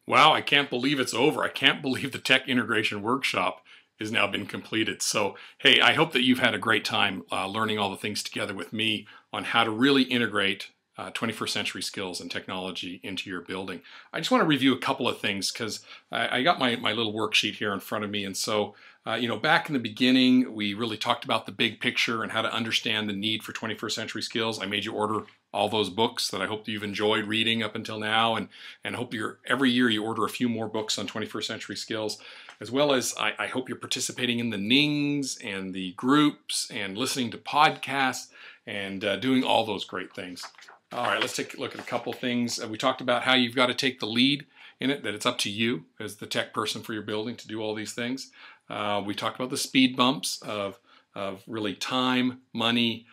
Wow, I can't believe it's over. I can't believe the tech integration workshop has now been completed. So, hey, I hope that you've had a great time learning all the things together with me on how to really integrate 21st century skills and technology into your building. I just want to review a couple of things because I got my little worksheet here in front of me. And so, back in the beginning, we really talked about the big picture and how to understand the need for 21st century skills. I made you order all those books that I hope you've enjoyed reading up until now, and hope every year you order a few more books on 21st century skills, as well as I hope you're participating in the NINGs and the groups and listening to podcasts and doing all those great things. All right, let's take a look at a couple things. We talked about how you've got to take the lead in it, that it's up to you as the tech person for your building to do all these things. We talked about the speed bumps of really time, money,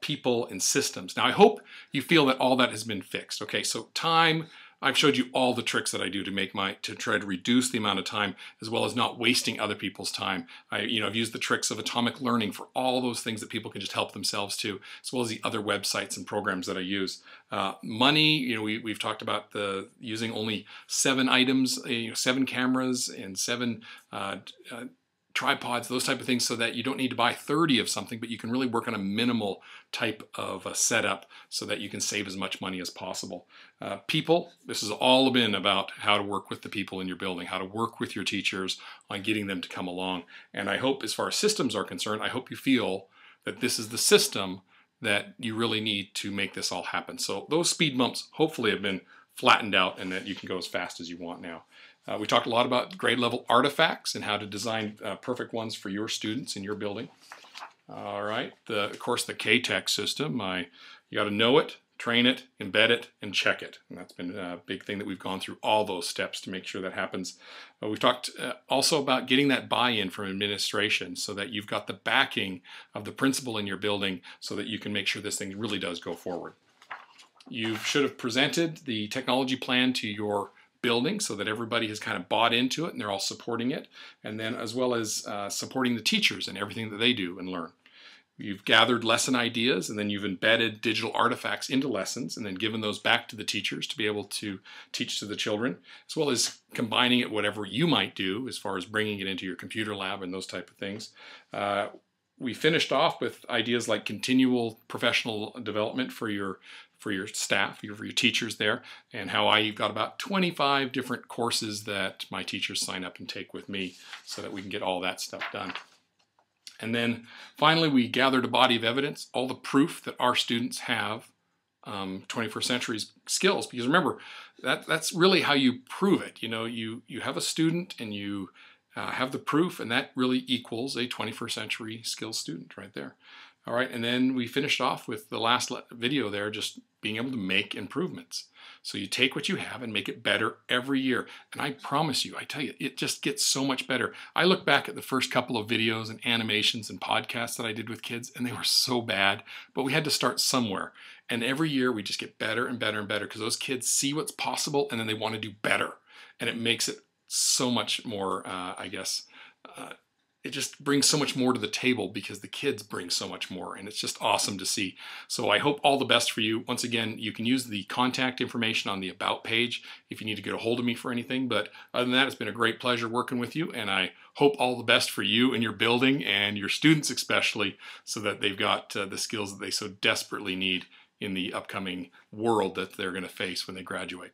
people, and systems. Now, I hope you feel that all that has been fixed. Okay, so time, I've showed you all the tricks that I do to try to reduce the amount of time, as well as not wasting other people's time. I've used the tricks of atomic learning for all those things that people can just help themselves to, as well as the other websites and programs that I use. Money, we've talked about using only 7 items, 7 cameras and 7 tripods, those type of things, so that you don't need to buy 30 of something, but you can really work on a minimal type of a setup so that you can save as much money as possible. People, this has all been about how to work with the people in your building, how to work with your teachers on getting them to come along. And I hope, as far as systems are concerned, I hope you feel that this is the system that you really need to make this all happen. So those speed bumps hopefully have been flattened out and that you can go as fast as you want now. We talked a lot about grade level artifacts and how to design perfect ones for your students in your building. All right, of course the K-Tech system, you got to know it, train it, embed it, and check it. And that's been a big thing that we've gone through all those steps to make sure that happens. We've talked also about getting that buy-in from administration so that you've got the backing of the principal in your building so that you can make sure this thing really does go forward. You should have presented the technology plan to your building so that everybody has kind of bought into it and they're all supporting it, and then as well as supporting the teachers and everything that they do and learn. You've gathered lesson ideas and then you've embedded digital artifacts into lessons and then given those back to the teachers to be able to teach to the children, as well as combining it whatever you might do as far as bringing it into your computer lab and those type of things. We finished off with ideas like continual professional development for your staff, for your teachers there, and how I've got about 25 different courses that my teachers sign up and take with me so that we can get all that stuff done. And then finally, we gathered a body of evidence, all the proof that our students have 21st century skills. Because remember, that's really how you prove it. You have a student and you have the proof, and that really equals a 21st century skills student right there. All right, and then we finished off with the last video there, just being able to make improvements. So you take what you have and make it better every year. And I promise you, I tell you, it just gets so much better. I look back at the first couple of videos and animations and podcasts that I did with kids, and they were so bad, but we had to start somewhere. And every year we just get better and better and better because those kids see what's possible and then they want to do better. And it makes it so much more, it just brings so much more to the table because the kids bring so much more, and it's just awesome to see. So I hope all the best for you. Once again, you can use the contact information on the About page if you need to get a hold of me for anything. But other than that, it's been a great pleasure working with you, and I hope all the best for you and your building and your students especially, so that they've got the skills that they so desperately need in the upcoming world that they're going to face when they graduate.